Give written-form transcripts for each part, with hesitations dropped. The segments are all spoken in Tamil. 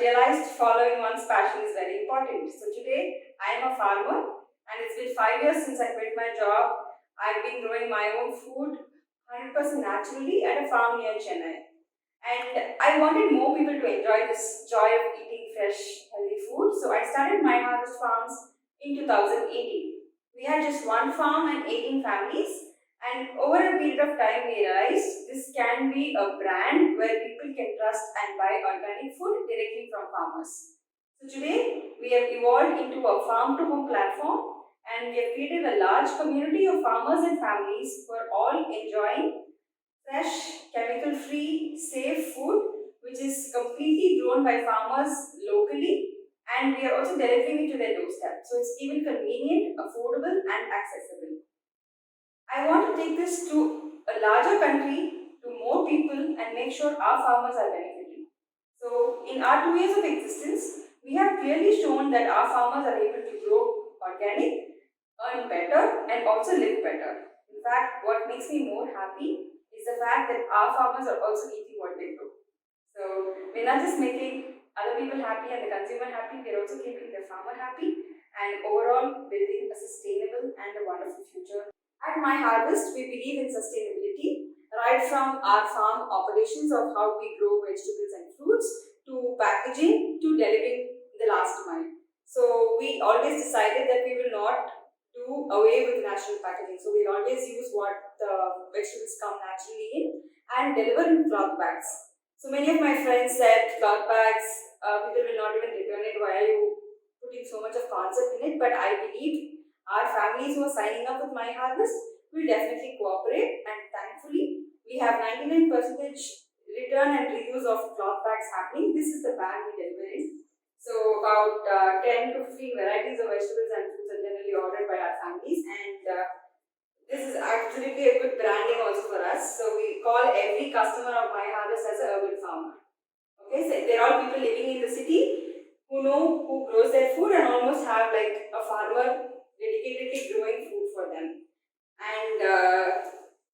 realized following one's passion is very important. So today I am a farmer and it's been 5 years since I quit my job. I've been growing my own food 100% naturally at a farm near Chennai. And I wanted more people to enjoy this joy of eating fresh, healthy food. So I started My Harvest Farms in 2018. We had just one farm and 18 families. And over a period of time, we realized this can be a brand where people can trust and buy organic food directly from farmers. So today, we have evolved into a farm to home platform and we have created a large community of farmers and families who are all enjoying fresh, chemical free, safe food which is completely grown by farmers locally and we are also delivering it to their doorstep. So it's even convenient, affordable, and accessible. I want to take this to a larger country, to more people, and make sure our farmers are benefiting. So, in our 2 years of existence, we have clearly shown that our farmers are able to grow organic, earn better, and also live better. In fact, what makes me more happy is the fact that our farmers are also eating what they grow. So, we're not just making other people happy and the consumer happy, we're also keeping the farmer happy and overall building a sustainable and a wonderful future. At My Harvest, we believe in sustainability, right from our farm operations of how we grow vegetables and fruits to packaging to delivering the last mile. So we always decided that we will not do away with natural packaging. So we'll always use what the vegetables come naturally in and deliver in cloth bags. So many of my friends said cloth bags, people will not even return it. Why are you putting so much of concept in it? But I believe our families who are signing up with My Harvest will definitely cooperate, and thankfully, we have 99% return and reuse of cloth bags happening. This is the bag we deliver in. So, about 10 to 15 varieties of vegetables and fruits are generally ordered by our families, and this is absolutely a good branding also for us. So, we call every customer of My Harvest as a urban farmer. Okay, so they're all people living in the city who know who grows their food and almost have like a farmer dedicatedly growing food for them. And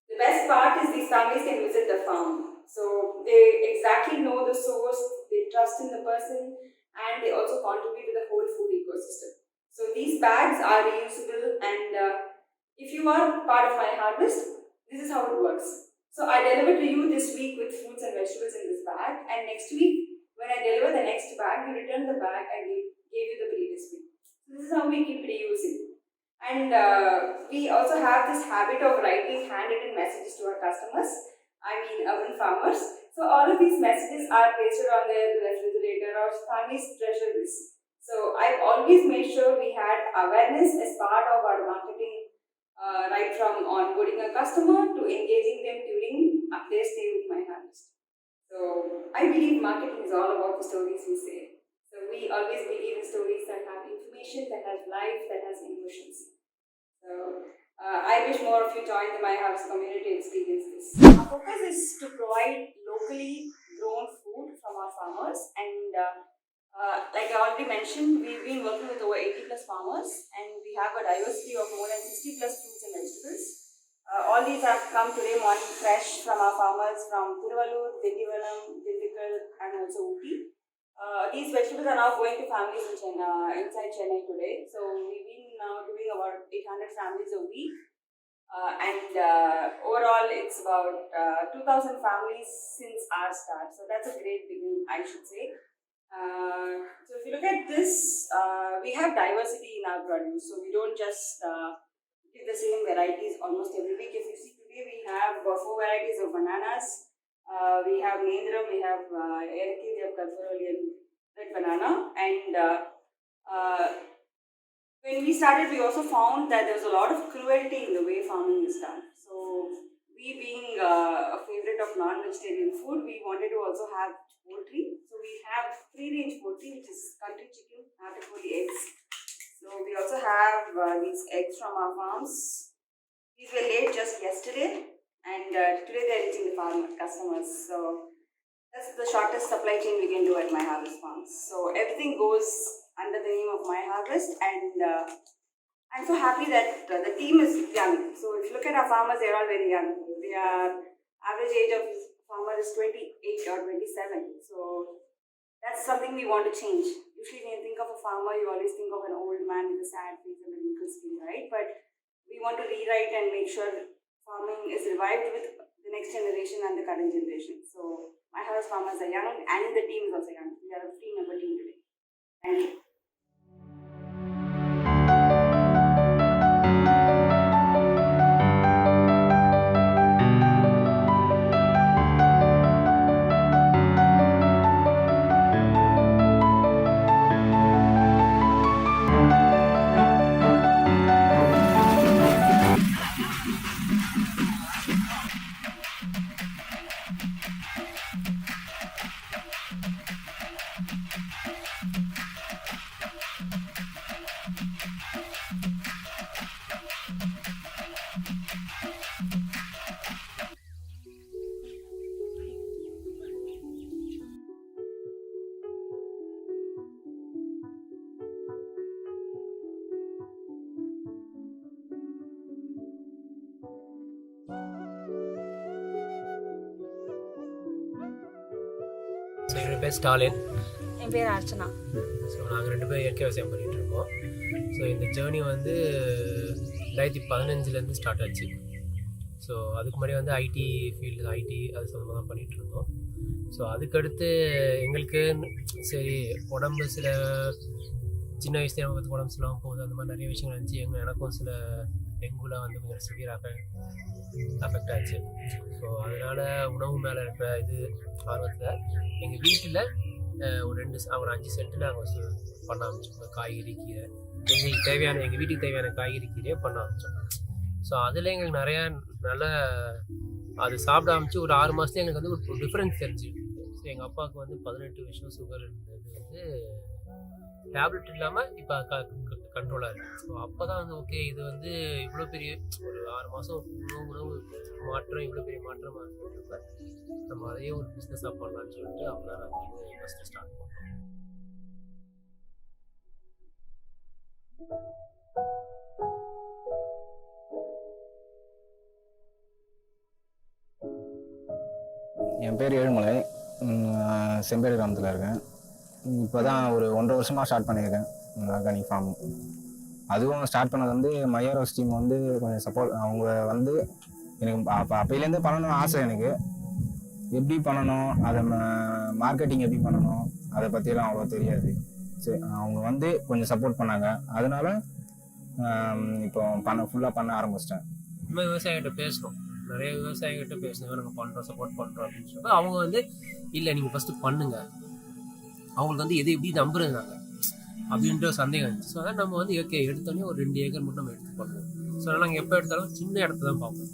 the best part is these families can visit the farm. So they exactly know the source, they trust in the person, and they also contribute to the whole food ecosystem. So these bags are reusable, and if you are part of My Harvest, this is how it works. So I deliver to you this week with fruits and vegetables in this bag, and next week when I deliver the next bag, you return the bag I gave you the previous week. So this is how we keep reusing. And we also have this habit of writing handwritten messages to our customers, I mean urban farmers. So all of these messages are pasted on their refrigerator or families treasure this. So I've always made sure we had awareness as part of our marketing, right from onboarding a customer to engaging them during their stay with My Harvest. So I believe marketing is all about the stories we say. So we always believe in stories that have information, that has life, that has emotions. So I wish more of you join the My House community to experience this. Our focus is to provide locally grown food from our farmers, and like I already mentioned, we've been working with over 80 plus farmers, and we have a diversity of more than 60 plus fruits and vegetables. All these have come today morning fresh from our farmers from Tiruvallur, Dindivalam, Dindigul, and also Uti. These vegetables are now going to families in inside Chennai today. So we've been now doing about 800 families a week. And overall, it's about 2,000 families since our start. So that's a great beginning, I should say. So if you look at this, we have diversity in our produce. So we don't just give the same varieties almost every week. If you see today, we have 4 varieties of bananas. We have Nendram, we have Erki, we have Kalfaroli and red banana. And when we started, we also found that there was a lot of cruelty in the way farming is done. So we being a favorite of non-vegetarian food, we wanted to also have poultry. So we have free-range poultry, which is country chicken, natikoli eggs. So we also have these eggs from our farms. These were laid just yesterday, and today they're reaching the farm customers. So that's the shortest supply chain we can do at My Harvest Farms. So everything goes under the name of My Harvest, and I'm so happy that the team is young. So if you look at our farmers, they're all very young. Their average age of farmer is 28 or 27. So That's something we want to change. Usually when you think of a farmer, you always think of an old man with a sad face and a wrinkled skin, right? But we want to rewrite and make sure farming is revived with the next generation and the current generation. So my house farmers are young and the team is also young. We are a 3-member team today. Thank you. என்னோட பேர் ஸ்டாலின். என் பேர் அர்ச்சனா. ஸோ நாங்கள் 2 பேரும் இயற்கை விவசாயம் பண்ணிகிட்டு இருக்கோம். ஸோ இந்த ஜேர்னி வந்து 2015 ஸ்டார்ட் ஆச்சு. ஸோ அதுக்கு முன்னாடி வந்து ஐடி ஃபீல்டு அது சம்மந்தமாக தான் பண்ணிகிட்டு இருந்தோம். ஸோ அதுக்கடுத்து எங்களுக்கு சரி உடம்பு சில சின்ன வயசுலேயே நமக்கு உடம்பு சரியில்லாமல் போகுது, அந்த மாதிரி நிறைய விஷயங்கள் இருந்துச்சு. எனக்கும் சில டெங்குலாம் வந்து கொஞ்சம் சிவியராக அஃபெக்ட் ஆச்சு. ஸோ அதனால் உணவு மேலே இருக்கிற இது ஆர்வத்தில் எங்கள் வீட்டில் ஒரு 5 சென்ட்டு நாங்கள் பண்ண ஆரம்பிச்சோம். காய்கறி கீரை எங்கள் வீட்டுக்கு தேவையான காய்கறி கீரையை பண்ண ஆரம்பித்தோம். ஸோ அதில் எங்களுக்கு நிறையா நல்ல அது சாப்பிட ஆரம்பிச்சு ஒரு 6 மாதத்துல எங்களுக்கு வந்து ஒரு டிஃப்ரென்ஸ் தெரிஞ்சு. ஸோ எங்கள் அப்பாவுக்கு வந்து 18 வருஷம் சுகர் இருந்தது வந்து டேப்லெட் இல்லாமல் இப்போ கண்ட்ரோலாக இருக்குது. ஸோ அப்போ தான் வந்து ஓகே இது வந்து இவ்வளோ பெரிய ஒரு 6 மாதம் உணவு மாற்றம் இவ்வளோ பெரிய மாற்றமாக இருக்கிறப்ப நம்ம அதையே ஒரு பிஸ்னஸாக பண்ணலான்னு சொல்லிட்டு அப்போ தான் நாங்கள் வந்து ஃபஸ்ட்டு ஸ்டார்ட் பண்ணோம். என் பேர் ஏழுமலை. செம்பேடு கிராமத்தில் இருக்கேன். இப்போ தான் ஒரு 1.5 வருஷமாக ஸ்டார்ட் பண்ணியிருக்கேன் ஆர்கானிக் ஃபார்ம். அதுவும் ஸ்டார்ட் பண்ணது வந்து மையாரோஸ் டீம் வந்து கொஞ்சம் சப்போர்ட். அவங்க வந்து எனக்கு அப்போலேருந்து பண்ணணும்னு ஆசை. எனக்கு எப்படி பண்ணணும், அதை மார்க்கெட்டிங் எப்படி பண்ணணும், அதை பற்றியெல்லாம் அவ்வளோ தெரியாது. சரி, அவங்க வந்து கொஞ்சம் சப்போர்ட் பண்ணாங்க. அதனால இப்போ ஃபுல்லாக பண்ண ஆரம்பிச்சிட்டேன். நம்ம விவசாயிகிட்ட பேசணும், நிறைய விவசாயிகிட்ட பேசணும், நாங்கள் பண்ணுறோம் சப்போர்ட் பண்ணுறோம் அப்படின்னு சொல்லிட்டு அவங்க வந்து இல்லை நீங்கள் ஃபஸ்ட்டு பண்ணுங்கள், அவங்களுக்கு வந்து எது எப்படி நம்புறது நாங்கள் அப்படின்ற சந்தேகம் இருந்துச்சு. ஸோ அதனால் நம்ம வந்து ஓகே எடுத்தோடனே ஒரு 2 ஏக்கர் மட்டும் நம்ம எடுத்து பார்ப்போம். ஸோ அதனால் நாங்கள் எப்போ எடுத்தாலும் சின்ன இடத்த தான் பார்ப்போம்.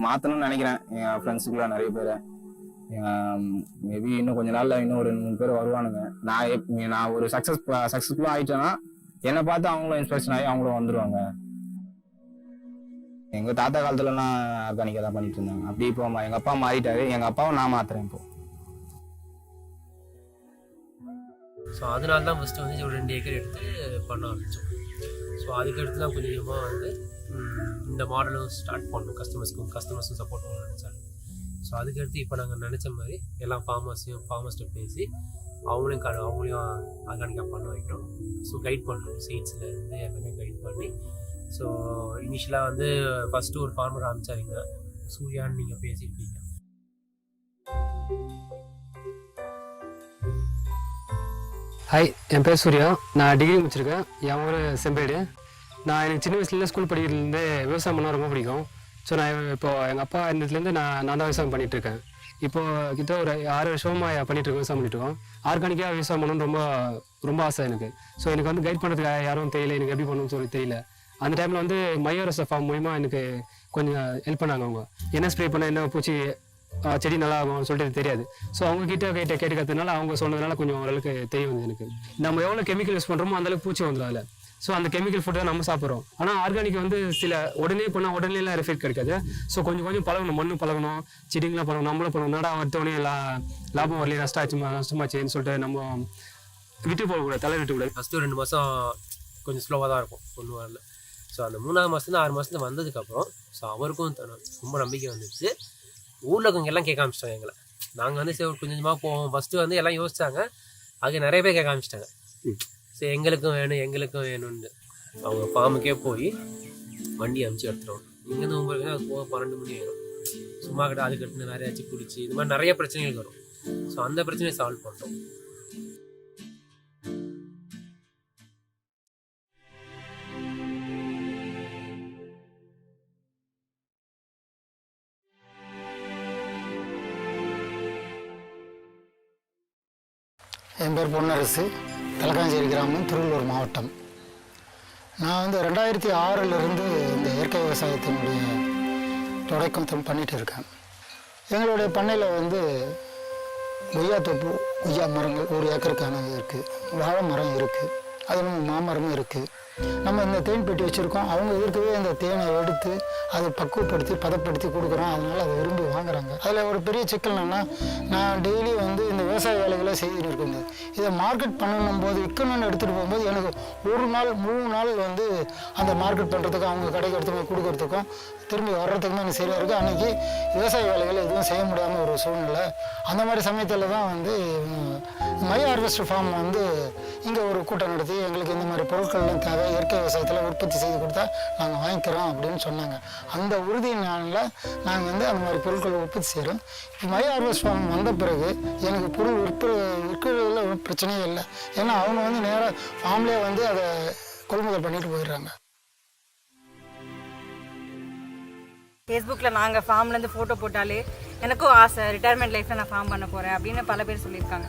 மாற்றணும்னு நினைக்கிறேன். என் ஃப்ரெண்ட்ஸுக்குள்ள நிறைய பேர் மேபி இன்னும் கொஞ்ச நாளில் இன்னும் ஒரு 2-3 பேர் வருவானுங்க. நான் ஒரு சக்ஸஸ்ஃபுல்லாக ஆகிட்டேன்னா என்னை பார்த்து அவங்களும் இன்ஸ்பிரேஷன் ஆகி அவங்களும் வந்துடுவாங்க. எங்கள் தாத்தா காலத்துலலாம் ஆர்கானிக்காக தான் பண்ணிட்டு இருந்தாங்க. அப்படி இப்போ எங்கள் அப்பா மாறிட்டாரு, எங்கள் அப்பாவும் நான் மாற்றுறேன் இப்போ. ஸோ அதனால தான் ஃபஸ்ட்டு வந்து ஒரு 2 ஏக்கர் எடுத்து பண்ண ஆரம்பித்தோம். ஸோ அதுக்கடுத்து தான் கொஞ்சமாக வந்து இந்த மாடலும் ஸ்டார்ட் பண்ணோம். கஸ்டமர்ஸும் சப்போர்ட் பண்ண நினச்சாங்க. ஸோ அதுக்கடுத்து இப்போ நாங்கள் நினச்ச மாதிரி எல்லா ஃபார்மர்ஸ்கிட்ட பேசி அவங்களையும் ஆர்கானிக்காக பண்ண வைக்கிறோம். ஸோ கைட் பண்ணுறோம், சீட்ஸ்லேருந்து எல்லாமே கைட் பண்ணி. ஸோ இனிஷியலாக வந்து ஃபஸ்ட்டு ஒரு ஃபார்மர் ஆரம்பிச்சாருங்க, சூர்யான்னு நீங்கள் பேசியிருப்பீங்க. ஹாய், என் பேர் சூர்யா. நான் டிகிரி முடிச்சிருக்கேன். என் ஊர் செம்பேடு. எனக்கு சின்ன வயசுலேருந்து ஸ்கூல் படிக்கிறதுலேருந்து விவசாயம் பண்ணால் ரொம்ப பிடிக்கும். ஸோ நான் இப்போது எங்கள் அப்பா இருந்ததுலேருந்து நான் தான் விவசாயம் பண்ணிகிட்ருக்கேன். இப்போது கிட்ட ஒரு 6 வருஷமாக பண்ணிகிட்ருக்கேன், விவசாயம் பண்ணிட்டுருக்கோம். ஆர்கானிக்காக விவசாயம் பண்ணணும்னு ரொம்ப ரொம்ப ஆசை எனக்கு. ஸோ எனக்கு வந்து கைட் பண்ணுறதுக்கு யாரும் தெரியல, எனக்கு எப்படி பண்ணணும்னு சொல்லி தெரியல. அந்த டைமில் வந்து மையாரோஸ் ஃபார்ம் மூலிமா எனக்கு கொஞ்சம் ஹெல்ப் பண்ணாங்க. அவங்க என்ன ஸ்ப்ரே பண்ண என்ன பூச்சி செடி நல்லா ஆகும் சொல்லிட்டு தெரியாது. ஸோ அவங்க கேட்டு கற்றுனால அவங்க சொன்னதுனால கொஞ்சம் ஓரளவுக்கு தெரிய வந்தது எனக்கு. நம்ம எவ்வளோ கெமிக்கல் யூஸ் பண்ணுறோமோ அந்தளவுக்கு பூச்சி வந்துடும் அதில். ஸோ அந்த கெமிக்கல் ஃபுட்டு தான் நம்ம சாப்பிட்றோம். ஆனால் ஆர்கானிக் வந்து சில உடனே பண்ணால் உடனேலாம் எஃபெக்ட் கிடைக்காது. ஸோ கொஞ்சம் பழகணும், மண்ணு பழகணும், செடிங்களாம் பழகணும், நம்மளும் பண்ணணும். நடா அடுத்தவொடனே லாபம் வரலையே, நஷ்டமாச்சேன்னு சொல்லிட்டு நம்ம விட்டு போகக்கூடாது, தலை விட்டுக்கூடாது. ஃபஸ்ட்டு 2 மாதம் கொஞ்சம் ஸ்லோவாக தான் இருக்கும், ஒன்றும் வரல. ஸோ அந்த 3ஆவது மாதத்துலேருந்து 6 மாதத்துல வந்ததுக்கப்புறம் ஸோ அவருக்கும் ரொம்ப நம்பிக்கை வந்துடுச்சு. ஊரில் இருக்கவங்க எல்லாம் கேட்க ஆரம்பிச்சிட்டாங்க எங்களை. நாங்கள் வந்து சரி கொஞ்சமாக போவோம். ஃபஸ்ட்டு வந்து எல்லாம் யோசிச்சாங்க, அது நிறைய பேர் கேட்க ஆரம்பிச்சிட்டாங்க. சரி எங்களுக்கும் வேணும்னு அவங்க ஃபார்முக்கே போய் வண்டி அமுச்சு எடுத்துருவோம். இங்கேருந்து 9 அது போக 12 மணி ஆயிடும். சும்மா கிட்ட அது கட்டின வேற ஏதாச்சும் பிடிச்சி இது மாதிரி நிறைய பிரச்சனைகள் வரும். ஸோ அந்த பிரச்சனையை சால்வ் பண்ணுறோம். என் பேர் பொன்னரசு, தலக்காஞ்சேரி கிராமம், திருவள்ளூர் மாவட்டம். நான் வந்து 2006 இந்த இயற்கை விவசாயத்தினுடைய தொடக்கம் பண்ணிகிட்டு இருக்கேன். எங்களுடைய பண்ணையில் வந்து கொய்யா தோப்பு, கொய்யா மரங்கள் 1 ஏக்கருக்கான இருக்குது, வாழை மரம் இருக்குது, அது நம்ம மாமரமும் இருக்குது. நம்ம இந்த தேன் பெட்டி வச்சுருக்கோம். அவங்க இருக்கவே இந்த தேனை எடுத்து அதை பக்குவப்படுத்தி பதப்படுத்தி கொடுக்குறோம். அதனால் அதை விரும்பி வாங்குறாங்க. அதில் ஒரு பெரிய சிக்கல் என்னென்னா, நான் டெய்லி வந்து இந்த விவசாய வேலைகளை செய்துட்டு இருக்கேன். இதை மார்க்கெட் பண்ணணும் போது விற்கணும்னு எடுத்துகிட்டு போகும்போது எனக்கு 1 நாள் 3 நாள் வந்து அந்த மார்க்கெட் பண்ணுறதுக்கும் அவங்க கடைக்கு எடுத்துக்கணும் கொடுக்கறதுக்கும் திரும்பி வர்றதுக்குமே எனக்கு சரியாக இருக்குது. அன்றைக்கி விவசாய வேலைகள் எதுவும் செய்ய முடியாமல் ஒரு சூழ்நிலை. அந்த மாதிரி சமயத்தில் தான் வந்து மை ஹார்வெஸ்ட் ஃபார்ம் வந்து இங்கே ஒரு கூட்டம் நடத்தி எங்களுக்கு இந்த மாதிரி பொருட்கள்லாம் தேவை, இயற்கை விவசாயத்தில் உற்பத்தி செய்து கொடுத்தா நாங்கள் வாங்கிக்கிறோம் அப்படின்னு சொன்னாங்க. அந்த உறுதியினால நாங்கள் வந்து அந்த மாதிரி பொருட்களை உற்பத்தி செய்கிறோம். இப்போ மை ஹார்வெஸ்ட் ஃபார்ம் வந்த பிறகு எனக்கு பொருள் விற்கிறதுல ஒரு பிரச்சனையே இல்லை. ஏன்னா அவங்க வந்து நேராக ஃபார்ம்லேயே வந்து அதை கொள்முதல் பண்ணிட்டு போயிடுறாங்க. ஃபேஸ்புக்கில் நாங்கள் ஃபார்ம்லேருந்து ஃபோட்டோ போட்டாலே எனக்கும் ஆசை, ரிட்டையர்மெண்ட் லைஃப்பில் நான் ஃபார்ம் பண்ண போகிறேன் அப்படின்னு பல பேர் சொல்லியிருக்காங்க.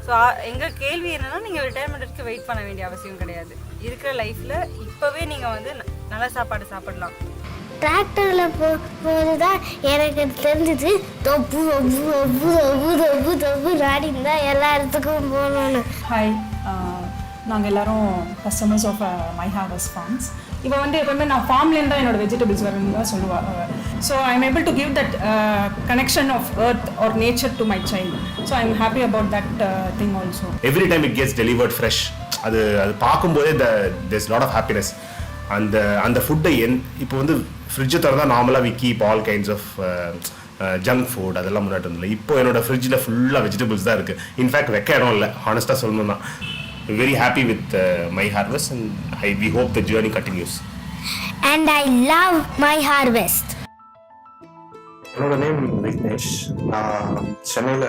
ஸோ எங்கள் கேள்வி என்னென்னா, நீங்கள் ரிட்டையர்மெண்ட் வரைக்கும் வெயிட் பண்ண வேண்டிய அவசியம் கிடையாது. இருக்கிற லைஃப்பில் இப்போவே நீங்கள் வந்து நல்ல சாப்பாடு சாப்பிடலாம். டிராக்டரில் போது தான் எனக்கு தெரிஞ்சிச்சு தொப்பு தொப்பு தொப்பு தொப்பு தொப்பு தொப்பு ராடின்னு தான் எல்லா இடத்துக்கும் போகணுன்னு. ஹாய், நாங்கள் எல்லோரும் customers of my harvest farms. இப்போ வந்து எப்போவுமே நான் ஃபார்ம்லேருந்து தான் என்னோடய வெஜிடபிள்ஸ் வரும்னு தான் சொல்லுவாங்க. So I am able to give that connection of earth or nature to my child. So I am happy about that thing also. Every time it gets delivered fresh. அது பார்க்கும்போதே there's lot of happiness. அந்த ஃபுட்டை இப்போ வந்து ஃப்ரிட்ஜை திறந்தா நார்மலாக we keep all kinds of junk food அதெல்லாம் முன்னாடி இருந்ததில்லை. இப்போ என்னோடய ஃப்ரிட்ஜில் ஃபுல்லாக வெஜிடபிள்ஸ் தான் இருக்குது. இன்ஃபேக்ட் வைக்க இடம் இல்லை, ஹானஸ்ட்டாக சொல்லணும்னா. Very happy with my harvest and we hope the journey continues. And I love my harvest. என்னோட நேம் விக்னேஷ். நான் சென்னையில்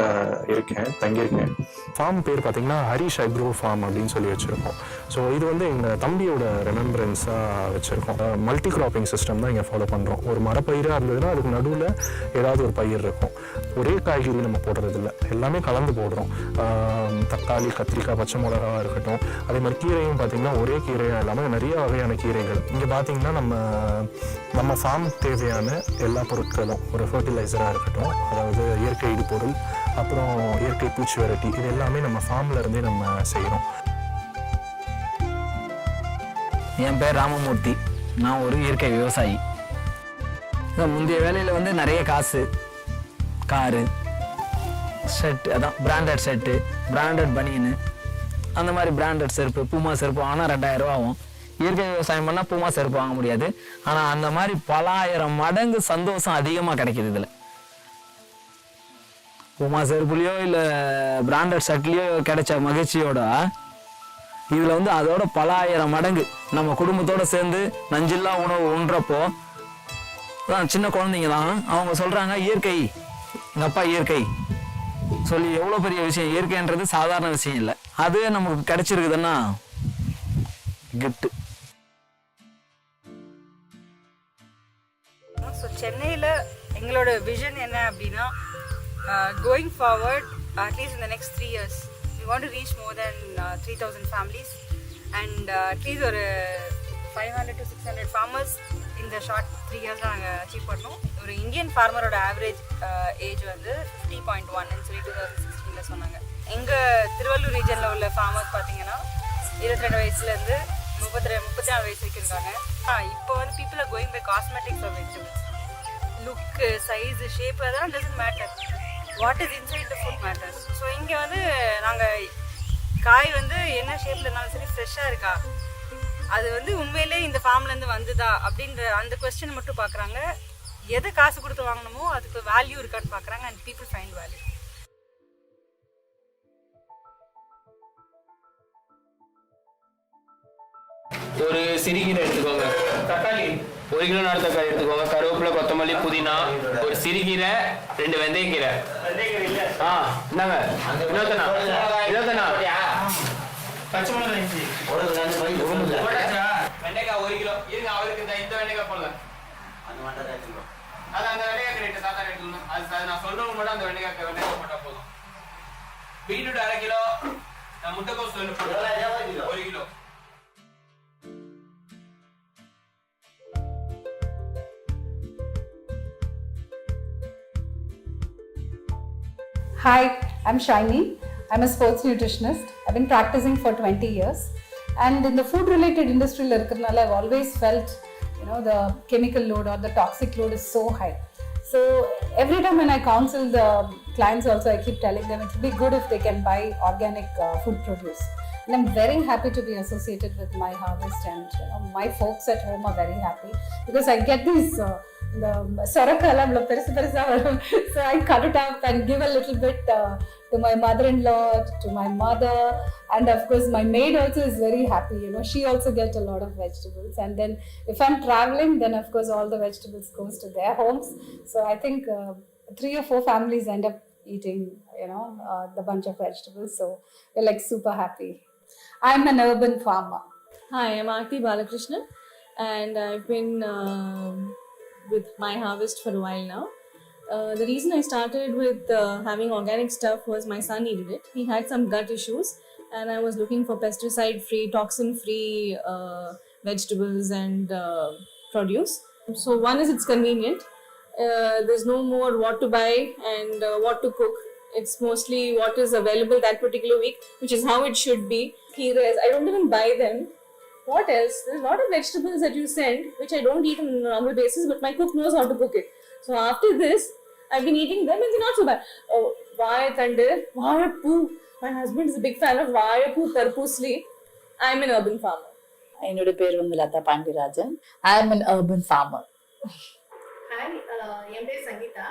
தங்கியிருக்கேன். ஃபார்ம் பேர் பார்த்தீங்கன்னா ஹரிஷ் ஐப்ரோ ஃபார்ம் அப்படின்னு சொல்லி வச்சுருக்கோம். ஸோ இது வந்து எங்கள் தம்பியோட ரெமெம்பரன்ஸாக வச்சுருக்கோம். மல்டி கிராப்பிங் சிஸ்டம் தான் இங்கே ஃபாலோ பண்ணுறோம். ஒரு மரப்பயிராக இருந்ததுன்னா அதுக்கு நடுவில் ஏதாவது ஒரு பயிர் இருக்கும். ஒரே காய்கறி நம்ம போடுறதில்ல, எல்லாமே கலந்து போடுறோம். தக்காளி, கத்திரிக்காய், பச்சை மிளகா இருக்கட்டும். அதே மாதிரி கீரையும் பார்த்திங்கன்னா ஒரே கீரையாக இல்லாமல் நிறைய வகையான கீரைகள். இங்கே பார்த்திங்கன்னா நம்ம ஃபார்முக்கு தேவையான எல்லா பொருட்களும், ஒரு ஃபர்டிலைசராக இருக்கட்டும், அதாவது இயற்கை இடுபொருள், அப்புறம் இயற்கை பூச்சி வெரைட்டி, இது எல்லாமே நம்ம ஃபார்மில் இருந்தே நம்ம செய்கிறோம். என் பேர் ராமமூர்த்தி. நான் ஒரு இயற்கை விவசாயி. முந்தைய வேலையில் வந்து நிறைய காசு, காரு, ஷர்ட், அதான் பிராண்டட் ஷர்ட்டு, பிராண்டட் பனியனு, அந்த மாதிரி பிராண்டட் செருப்பு, பூமா செருப்பு ஆனால் 2000 ரூபா ஆகும். இயற்கை விவசாயம் பண்ணால் பூமா செருப்பு வாங்க முடியாது. ஆனால் அந்த மாதிரி பல ஆயிரம் மடங்கு சந்தோஷம் அதிகமாக கிடைக்கிது இதில். பூமா செருப்புலையோ இல்லை பிராண்டட் ஷர்ட்லேயோ கிடைச்ச மகிழ்ச்சியோட இதில் வந்து அதோட பல ஆயிரம் மடங்கு நம்ம குடும்பத்தோடு சேர்ந்து நஞ்சில்லா உணவு உண்றப்போ சின்ன குழந்தைங்க தான் அவங்க சொல்கிறாங்க இயற்கை, எங்கள் அப்பா இயற்கை சொல்லி எவ்வளோ பெரிய விஷயம். இயற்கைன்றது சாதாரண விஷயம் இல்லை. அதுவே நமக்கு கிடைச்சிருக்குதுன்னா கிஃப்ட். ஸோ சென்னையில் எங்களோட விஷன் என்ன அப்படின்னா, going forward at least in the next 3 years we want to reach more than 3,000 families and at least ஒரு 500 to 600 farmers இந்த ஷார்ட் 3 years நாங்கள் அச்சீவ் பண்ணோம். ஒரு இந்தியன் ஃபார்மரோட ஆவரேஜ் ஏஜ் வந்து 50.1 சொல்லி 2016 சொன்னாங்க. எங்கள் திருவள்ளூர் ரீஜனில் உள்ள ஃபார்மர்ஸ் பார்த்தீங்கன்னா 22 வயசுலேருந்து 34 வயசு வரைக்கும் இருக்காங்க. இப்போ வந்து people are going by cosmetics or vegetables. Look, size, shape அதெல்லாம் doesn't matter. What is inside the food matters. So இங்கே வந்து நாங்கள் காய் வந்து என்ன ஷேப்பில் இருந்தாலும் சரி ஃப்ரெஷ்ஷாக இருக்கா, அது வந்து உண்மையிலே இந்த ஃபார்ம்லேருந்து வந்துதா அப்படின்ற அந்த கொஸ்டின் மட்டும் பார்க்குறாங்க. எதை காசு கொடுத்து வாங்கணுமோ அதுக்கு வேல்யூ இருக்கான்னு பார்க்குறாங்க. And people find value. ஒரு சிறுகீரை எடுத்துக்கோங்க. தக்காளி 1 கிலோ நாட்டு தக்காளி எடுத்துக்கோங்க. கருவேப்பிலை, கொத்தமல்லி, புதினா, ஒரு சிறுகீரை, 2 வெந்தயக்கீரை. இந்தாங்க. இன்னொருத்தனா பச்சை மிளகாய், இஞ்சி, வெண்டைக்காய் 1 கிலோ. இருங்க, அவருக்கு இந்த வெண்டைக்காய் போடுங்க. அது அந்த வெண்டைக்காய் ரேட்டு தாத்தா ரேட்டு அது நான் சொல்றவங்க மட்டும் அந்த வெண்டைக்காய் போட்டா போதும். Beetroot 1/2 kilo. முட்டைக்கோஸ் 1 kilo. Hi, I'm Shaini. I'm a sports nutritionist. I've been practicing for 20 years. And in the food related industry, I've always felt, the chemical load or the toxic load is so high. So every time when I counsel the clients also, I keep telling them it would be good if they can buy organic food produce. And I'm very happy to be associated with My Harvest, and my folks at home are very happy because I get these the sorakala perisa varum, so I cut it up and give a little bit to my mother-in-law, to my mother, and of course my maid also is very happy. She also gets a lot of vegetables, and then if I'm traveling, then of course all the vegetables goes to their homes. So I think 3 or 4 families end up eating the bunch of vegetables, so we're like super happy. I'm an urban farmer. Hi, I'm Aarti Balakrishnan, and I've been with My Harvest for a while now. The reason I started with having organic stuff was my son needed it. He had some gut issues, and I was looking for pesticide-free, toxin-free vegetables and produce. So one is it's convenient. There's no more what to buy and what to cook. It's mostly what is available that particular week, which is how it should be. I don't even buy them. What else? There's a lot of vegetables that you send, which I don't eat on a normal basis, but my cook knows how to cook it. So after this, I've been eating them and they're not so bad. Oh, Vaayathandu, Vaayapoo. My husband is a big fan of Vaayapoo, Tarpusli. I'm an urban farmer. என்னோட பேர் வந்து Latha Pandirajan. I am an urban farmer. Hi, என் பேர் Sangeetha.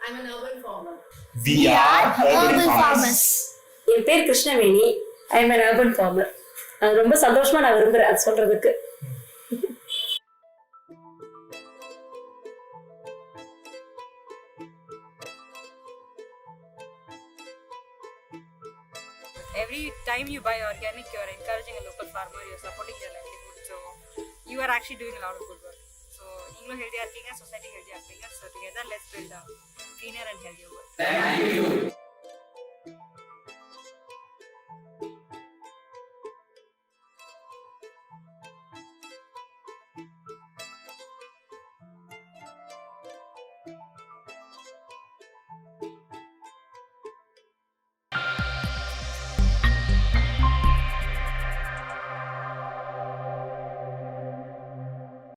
I'm an urban farmer. We are urban farmers. என் பேர் Krishnaveni. I am an urban farmer. ரொம்ப சந்தோஷமா நான் விரும்புறேன் அது சொல்றதுக்கு. Every time you buy organic, you are encouraging a local farmer, you are supporting their livelihood. So you are actually doing a lot of good work. So you healthy, society healthy. So together let's build a cleaner and healthier world. Thank you.